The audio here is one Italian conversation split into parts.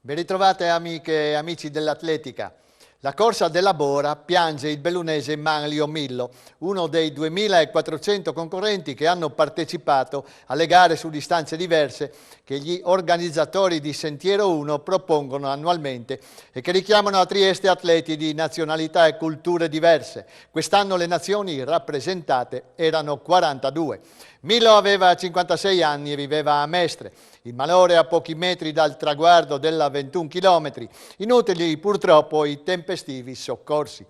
Ben ritrovate amiche e amici dell'atletica. La corsa della Bora piange il bellunese Manlio Millo, uno dei 2400 concorrenti che hanno partecipato alle gare su distanze diverse che gli organizzatori di Sentiero 1 propongono annualmente e che richiamano a Trieste atleti di nazionalità e culture diverse. Quest'anno le nazioni rappresentate erano 42. Millo aveva 56 anni e viveva a Mestre. Il malore a pochi metri dal traguardo della 21 km, inutili purtroppo i tempestivi soccorsi.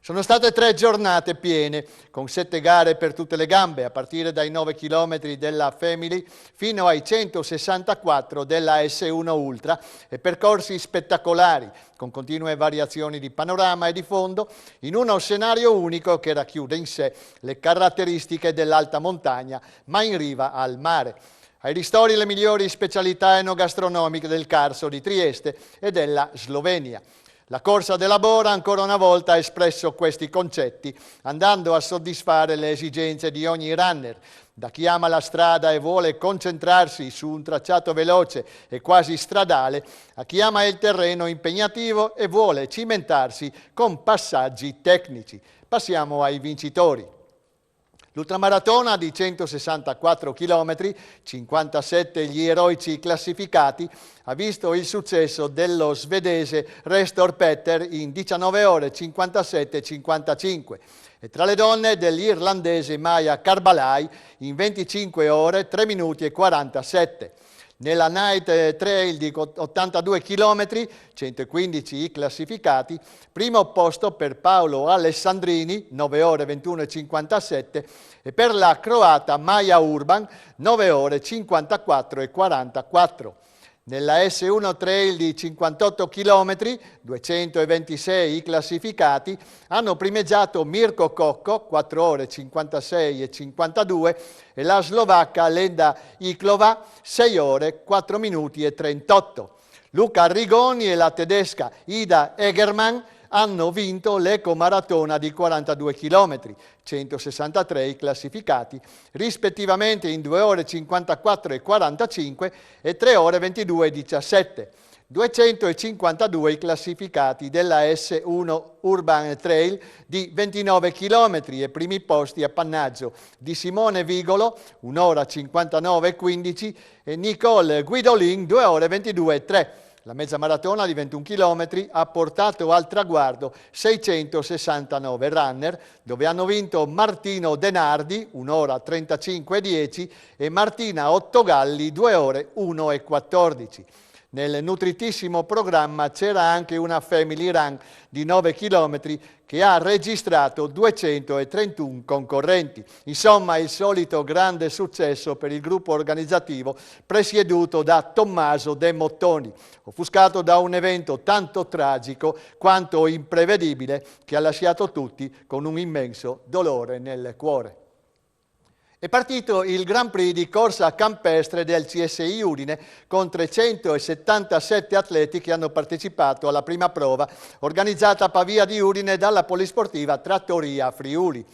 Sono state 3 giornate piene, con 7 gare per tutte le gambe, a partire dai 9 km della Family fino ai 164 della S1 Ultra, e percorsi spettacolari, con continue variazioni di panorama e di fondo, in uno scenario unico che racchiude in sé le caratteristiche dell'alta montagna, ma in riva al mare. Ai ristori le migliori specialità enogastronomiche del Carso di Trieste e della Slovenia. La corsa della Bora ancora una volta ha espresso questi concetti, andando a soddisfare le esigenze di ogni runner, da chi ama la strada e vuole concentrarsi su un tracciato veloce e quasi stradale, a chi ama il terreno impegnativo e vuole cimentarsi con passaggi tecnici. Passiamo ai vincitori. L'ultramaratona di 164 km, 57 gli eroici classificati, ha visto il successo dello svedese Restor Petter in 19 ore 57-55 e tra le donne dell'irlandese Maya Carbalai in 25 ore 3 minuti e 47. Nella Night Trail di 82 km, 115 i classificati, primo posto per Paolo Alessandrini, 9 ore 21 e 57, e per la croata Maja Urban, 9 ore 54 e 44. Nella S1 Trail di 58 km, 226 i classificati, hanno primeggiato Mirko Kokko, 4 ore 56 e 52, e la slovacca Lenda Iklova, 6 ore 4 minuti e 38. Luca Rigoni e la tedesca Ida Egermann hanno vinto l'ecomaratona di 42 km, 163 i classificati, rispettivamente in 2 ore 54 e 45 e 3 ore 22 e 17. 252 i classificati della S1 Urban Trail di 29 km e primi posti appannaggio di Simone Vigolo, 1 ora 59 e 15, e Nicole Guidolin, 2 ore 22 e 3. La mezza maratona di 21 km ha portato al traguardo 669 runner, dove hanno vinto Martino Denardi, 1 ora 35 e 10, e Martina Ottogalli, 2 ore 1 e 14. Nel nutritissimo programma c'era anche una family run di 9 km che ha registrato 231 concorrenti. Insomma, il solito grande successo per il gruppo organizzativo presieduto da Tommaso De Mottoni, offuscato da un evento tanto tragico quanto imprevedibile che ha lasciato tutti con un immenso dolore nel cuore. È partito il Grand Prix di corsa campestre del CSI Udine con 377 atleti che hanno partecipato alla prima prova organizzata a Pavia di Udine dalla polisportiva Trattoria Friuli.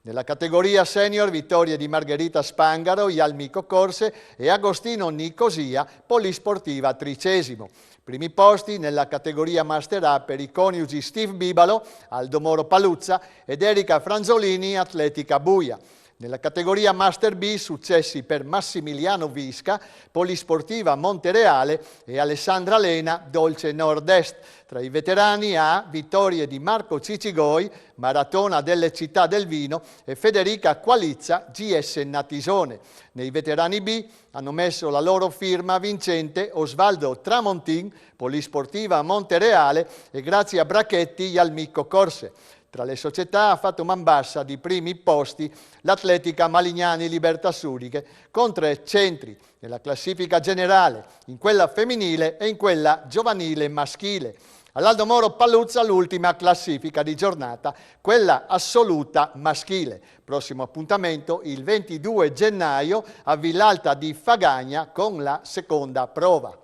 Nella categoria senior vittorie di Margherita Spangaro, Ialmico Corse e Agostino Nicosia, polisportiva 13°. Primi posti nella categoria Master A per i coniugi Steve Bibalo, Aldo Moro Paluzza ed Erika Franzolini, Atletica Buia. Nella categoria Master B successi per Massimiliano Visca, Polisportiva Montereale e Alessandra Lena, Dolce Nord-Est. Tra i veterani A, vittorie di Marco Cicigoi, Maratona delle Città del Vino, e Federica Qualizza, GS Natisone. Nei veterani B hanno messo la loro firma vincente Osvaldo Tramontin, Polisportiva Montereale, e Grazia Brachetti, Ialmico Corse. Tra le società ha fatto man bassa di primi posti l'Atletica Malignani Libertà Sudiche con 3 centri nella classifica generale, in quella femminile e in quella giovanile maschile. All'Aldo Moro Paluzza l'ultima classifica di giornata, quella assoluta maschile. Prossimo appuntamento il 22 gennaio a Villalta di Fagagna con la seconda prova.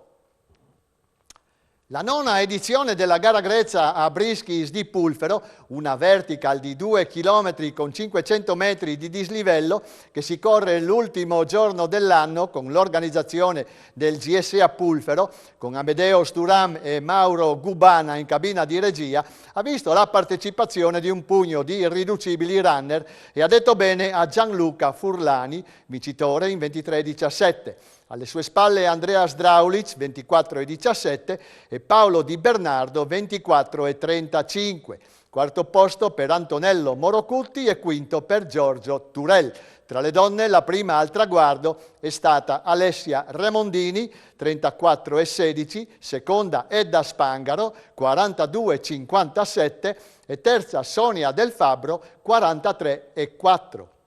La nona edizione della gara grezza a Briskis di Pulfero, una vertical di 2 km con 500 metri di dislivello che si corre l'ultimo giorno dell'anno con l'organizzazione del GSA Pulfero, con Amedeo Sturam e Mauro Gubana in cabina di regia, ha visto la partecipazione di un pugno di irriducibili runner e ha detto bene a Gianluca Furlani, vincitore in 23:17. Alle sue spalle Andreas Draulic, 24:17, e Paolo Di Bernardo, 24:35. Quarto posto per Antonello Morocutti e quinto per Giorgio Turel. Tra le donne la prima al traguardo è stata Alessia Remondini, 34:16, seconda Edda Spangaro, 42:57 e terza Sonia Del Fabbro, 43:4.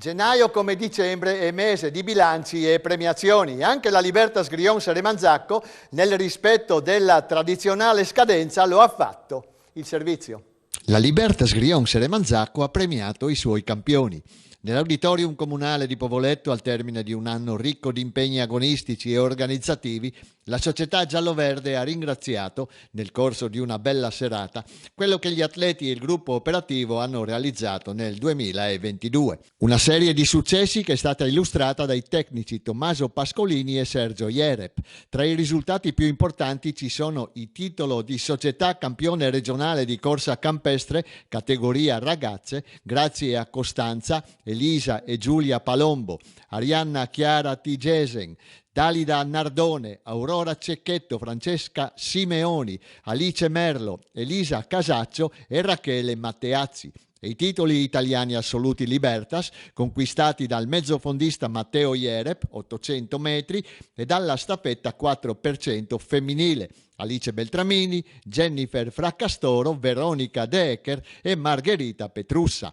Gennaio come dicembre è mese di bilanci e premiazioni. Anche la Libertas Grions Remanzacco, nel rispetto della tradizionale scadenza, lo ha fatto. Il servizio. La Libertas Grions Remanzacco ha premiato i suoi campioni. Nell'auditorium comunale di Povoletto, al termine di un anno ricco di impegni agonistici e organizzativi, la società gialloverde ha ringraziato, nel corso di una bella serata, quello che gli atleti e il gruppo operativo hanno realizzato nel 2022. Una serie di successi che è stata illustrata dai tecnici Tommaso Pascolini e Sergio Jereb. Tra i risultati più importanti ci sono il titolo di società campione regionale di corsa campestre, categoria ragazze, grazie a Costanza, Elisa e Giulia Palombo, Arianna Chiara Tigesen, Dalida Nardone, Aurora Cecchetto, Francesca Simeoni, Alice Merlo, Elisa Casaccio e Rachele Matteazzi. E i titoli italiani assoluti Libertas, conquistati dal mezzofondista Matteo Jereb, 800 metri, e dalla staffetta 4% femminile, Alice Beltramini, Jennifer Fraccastoro, Veronica De Ecker e Margherita Petrussa.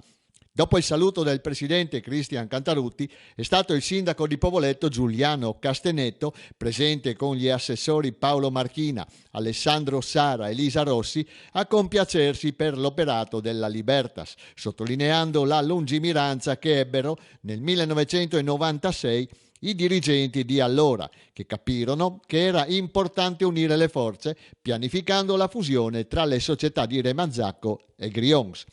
Dopo il saluto del presidente Cristian Cantarutti, è stato il sindaco di Povoletto Giuliano Castenetto, presente con gli assessori Paolo Marchina, Alessandro Sara e Elisa Rossi, a compiacersi per l'operato della Libertas, sottolineando la lungimiranza che ebbero nel 1996 i dirigenti di allora, che capirono che era importante unire le forze, pianificando la fusione tra le società di Remanzacco e Grions.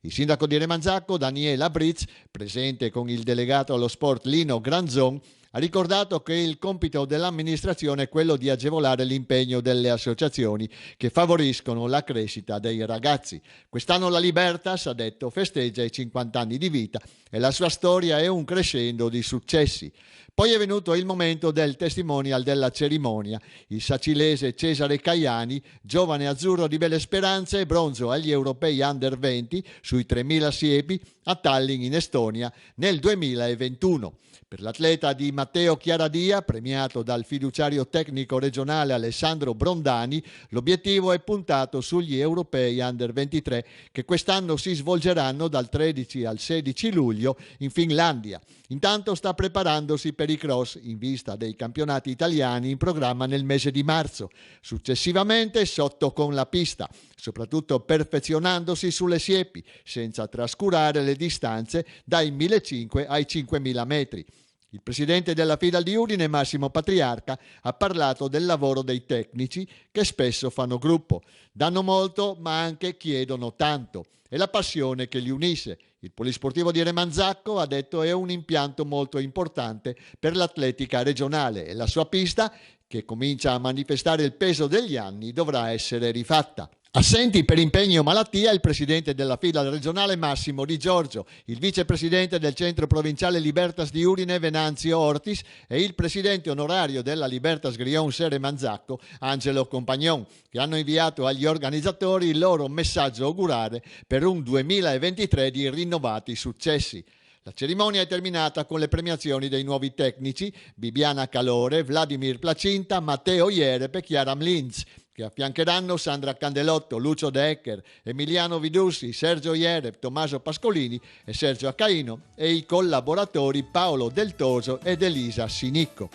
Il sindaco di Remanzacco, Daniela Brizz, presente con il delegato allo sport Lino Granzon, ha ricordato che il compito dell'amministrazione è quello di agevolare l'impegno delle associazioni che favoriscono la crescita dei ragazzi. Quest'anno la Libertas, ha detto, festeggia i 50 anni di vita e la sua storia è un crescendo di successi. Poi è venuto il momento del testimonial della cerimonia. Il sacilese Cesare Caiani, giovane azzurro di belle speranze, bronzo agli europei Under 20 sui 3000 siepi a Tallinn in Estonia nel 2021. Per l'atleta di Matteo Chiaradia, premiato dal fiduciario tecnico regionale Alessandro Brondani, l'obiettivo è puntato sugli europei Under 23 che quest'anno si svolgeranno dal 13 al 16 luglio in Finlandia. Intanto sta preparandosi per i cross in vista dei campionati italiani in programma nel mese di marzo. Successivamente sotto con la pista, soprattutto perfezionandosi sulle siepi, senza trascurare le distanze dai 1.500 ai 5.000 metri. Il presidente della FIDAL di Udine, Massimo Patriarca, ha parlato del lavoro dei tecnici che spesso fanno gruppo. Danno molto, ma anche chiedono tanto. È la passione che li unisce. Il Polisportivo di Remanzacco, ha detto, è un impianto molto importante per l'atletica regionale e la sua pista, che comincia a manifestare il peso degli anni, dovrà essere rifatta. Assenti per impegno o malattia il presidente della FIDAL regionale Massimo Di Giorgio, il vicepresidente del centro provinciale Libertas di Udine Venanzio Ortis e il presidente onorario della Libertas Grions Remanzacco Angelo Compagnon, che hanno inviato agli organizzatori il loro messaggio augurale per un 2023 di rinnovati successi. La cerimonia è terminata con le premiazioni dei nuovi tecnici Bibiana Calore, Vladimir Placinta, Matteo Jereb e Chiara Mlinz, che affiancheranno Sandra Candelotto, Lucio De Ecker, Emiliano Vidussi, Sergio Jereb, Tommaso Pascolini e Sergio Accaino e i collaboratori Paolo Del Toso ed Elisa Sinicco.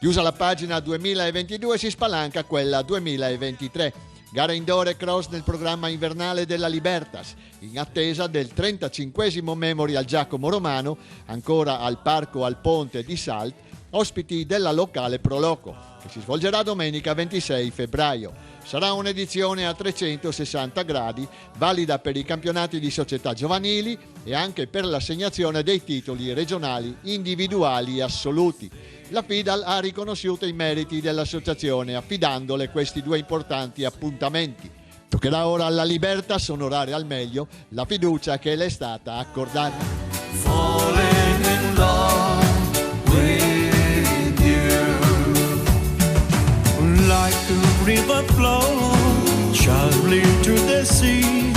Chiusa la pagina 2022 si spalanca quella 2023. Gara indoor e cross nel programma invernale della Libertas, in attesa del 35esimo Memorial Giacomo Romano, ancora al Parco al Ponte di Salt, ospiti della locale Proloco, che si svolgerà domenica 26 febbraio. Sarà un'edizione a 360 gradi, valida per i campionati di società giovanili e anche per l'assegnazione dei titoli regionali individuali assoluti. La FIDAL ha riconosciuto i meriti dell'associazione affidandole questi due importanti appuntamenti. Toccherà ora alla Libertas onorare al meglio la fiducia che le è stata accordata. Falling in love with you, like a river flows sharply to the sea,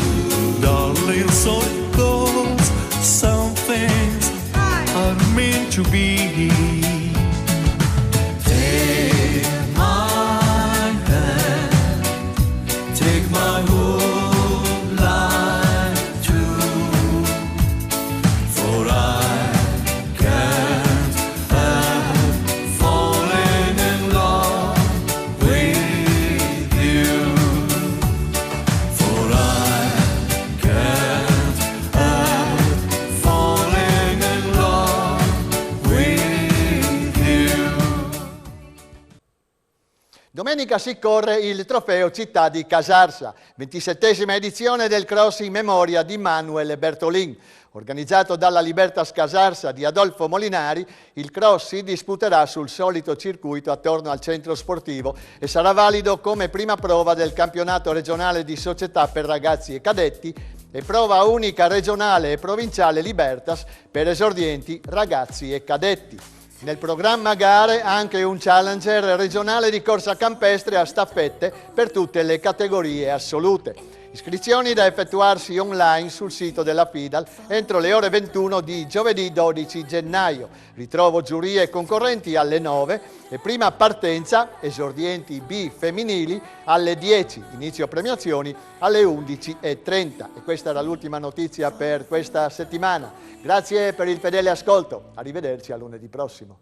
darling, so it goes. Some things are meant to be. Take my hand, take my whole life too, for I can't help falling in love with you, for I can't help falling in love with you. Domenica si corre il trofeo Città di Casarsa, 27esima edizione del cross in memoria di Manuel Bertolin. Organizzato dalla Libertas Casarsa di Adolfo Molinari, il cross si disputerà sul solito circuito attorno al centro sportivo e sarà valido come prima prova del campionato regionale di società per ragazzi e cadetti e prova unica regionale e provinciale Libertas per esordienti, ragazzi e cadetti. Nel programma gare anche un challenger regionale di corsa campestre a staffette per tutte le categorie assolute. Iscrizioni da effettuarsi online sul sito della FIDAL entro le ore 21 di giovedì 12 gennaio. Ritrovo giurie e concorrenti alle 9 e prima partenza, esordienti B femminili, alle 10. Inizio premiazioni alle 11:30. E questa era l'ultima notizia per questa settimana. Grazie per il fedele ascolto. Arrivederci a lunedì prossimo.